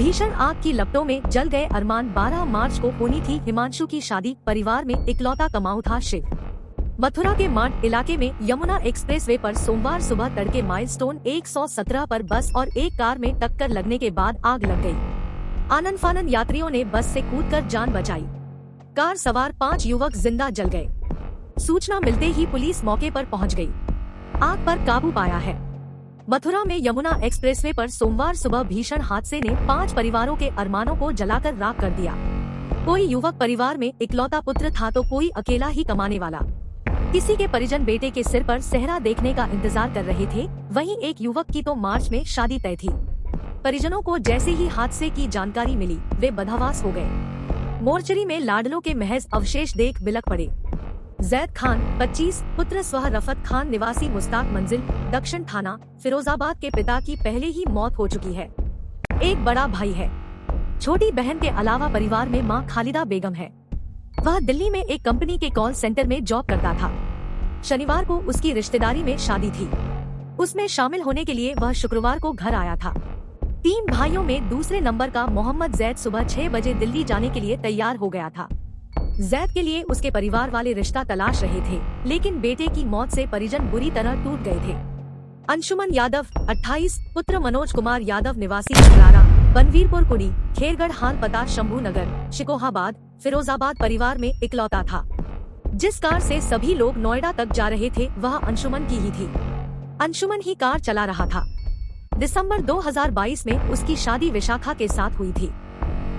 भीषण आग की लपटों में जल गए अरमान। 12 मार्च को होनी थी हिमांशु की शादी। परिवार में इकलौता कमाऊ था शिव। मथुरा के मांड इलाके में यमुना एक्सप्रेसवे पर सोमवार सुबह तड़के माइलस्टोन 117 पर बस और एक कार में टक्कर लगने के बाद आग लग गई। आनन फानन यात्रियों ने बस से कूदकर जान बचाई। कार सवार 5 युवक जिंदा जल गए। सूचना मिलते ही पुलिस मौके पर पहुंच गई। आग पर काबू पाया है। मथुरा में यमुना एक्सप्रेसवे पर सोमवार सुबह भीषण हादसे ने 5 परिवारों के अरमानों को जलाकर राख कर दिया। कोई युवक परिवार में इकलौता पुत्र था तो कोई अकेला ही कमाने वाला। किसी के परिजन बेटे के सिर पर सेहरा देखने का इंतजार कर रहे थे। वहीं एक युवक की तो मार्च में शादी तय थी। परिजनों को जैसे ही हादसे की जानकारी मिली वे बदहवास हो गए। मोर्चरी में लाडलों के महज अवशेष देख बिलख पड़े। जैद खान 25 पुत्र स्व रफत खान निवासी मुस्ताक मंजिल दक्षिण थाना फिरोजाबाद के पिता की पहले ही मौत हो चुकी है। एक बड़ा भाई है। छोटी बहन के अलावा परिवार में मां खालिदा बेगम है। वह दिल्ली में एक कंपनी के कॉल सेंटर में जॉब करता था। शनिवार को उसकी रिश्तेदारी में शादी थी। उसमें शामिल होने के लिए वह शुक्रवार को घर आया था। 3 भाइयों में दूसरे नंबर का मोहम्मद जैद सुबह 6 बजे दिल्ली जाने के लिए तैयार हो गया था। जैद के लिए उसके परिवार वाले रिश्ता तलाश रहे थे, लेकिन बेटे की मौत से परिजन बुरी तरह टूट गए थे। अंशुमन यादव 28 पुत्र मनोज कुमार यादव निवासी खरारा बनवीरपुर कुड़ी खेरगढ़ हाल पता शंभू नगर शिकोहाबाद फिरोजाबाद परिवार में इकलौता था। जिस कार से सभी लोग नोएडा तक जा रहे थे वह अंशुमन की ही थी। अंशुमन ही कार चला रहा था। दिसंबर 2022 में उसकी शादी विशाखा के साथ हुई थी।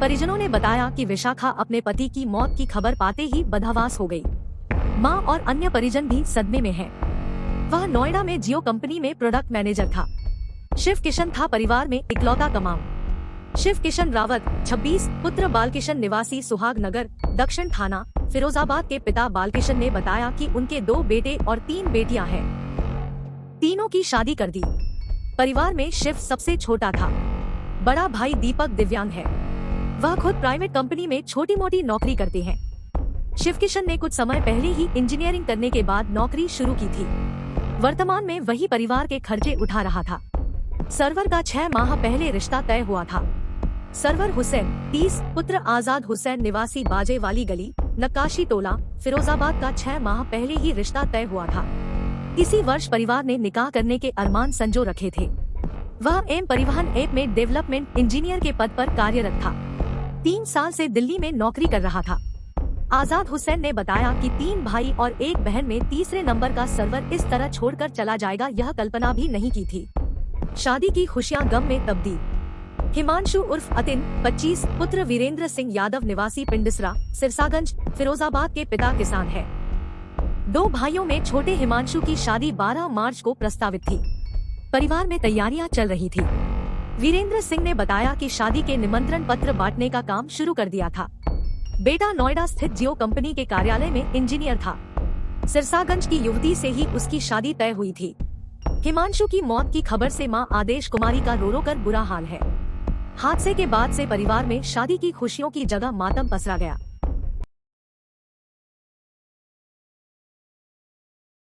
परिजनों ने बताया कि विशाखा अपने पति की मौत की खबर पाते ही बदहवास हो गई। मां और अन्य परिजन भी सदमे में हैं। वह नोएडा में जियो कंपनी में प्रोडक्ट मैनेजर था। शिव किशन था परिवार में इकलौता कमाऊ। शिव किशन रावत 26 पुत्र बालकिशन निवासी सुहाग नगर दक्षिण थाना फिरोजाबाद के पिता बालकिशन ने बताया कि उनके 2 बेटे और 3 बेटियां हैं। तीनों की शादी कर दी। परिवार में शिव सबसे छोटा था। बड़ा भाई दीपक दिव्यांग है। वह खुद प्राइवेट कंपनी में छोटी मोटी नौकरी करते हैं। शिव किशन ने कुछ समय पहले ही इंजीनियरिंग करने के बाद नौकरी शुरू की थी। वर्तमान में वही परिवार के खर्चे उठा रहा था। सरवर का 6 माह पहले रिश्ता तय हुआ था। सरवर हुसैन 30 पुत्र आजाद हुसैन निवासी बाजे वाली गली नक्काशी टोला फिरोजाबाद का 6 माह पहले ही रिश्ता तय हुआ था। इसी वर्ष परिवार ने निकाह करने के अरमान संजो रखे थे। वह एम परिवहन ऐप में डेवलपमेंट इंजीनियर के पद पर कार्यरत था। 3 साल से दिल्ली में नौकरी कर रहा था। आजाद हुसैन ने बताया कि 3 भाई और 1 बहन में तीसरे नंबर का सरवर इस तरह छोड़कर चला जाएगा यह कल्पना भी नहीं की थी। शादी की खुशियां गम में तब्दील। हिमांशु उर्फ अतिन 25 पुत्र वीरेंद्र सिंह यादव निवासी पिंडसरा सिरसागंज फिरोजाबाद के पिता किसान है। 2 भाइयों में छोटे हिमांशु की शादी 12 मार्च को प्रस्तावित थी। परिवार में तैयारियां चल रही थी। वीरेंद्र सिंह ने बताया कि शादी के निमंत्रण पत्र बांटने का काम शुरू कर दिया था। बेटा नोएडा स्थित जियो कंपनी के कार्यालय में इंजीनियर था। सिरसागंज की युवती से ही उसकी शादी तय हुई थी। हिमांशु की मौत की खबर से मां आदेश कुमारी का रो रो कर बुरा हाल है। हादसे के बाद से परिवार में शादी की खुशियों की जगह मातम पसरा गया।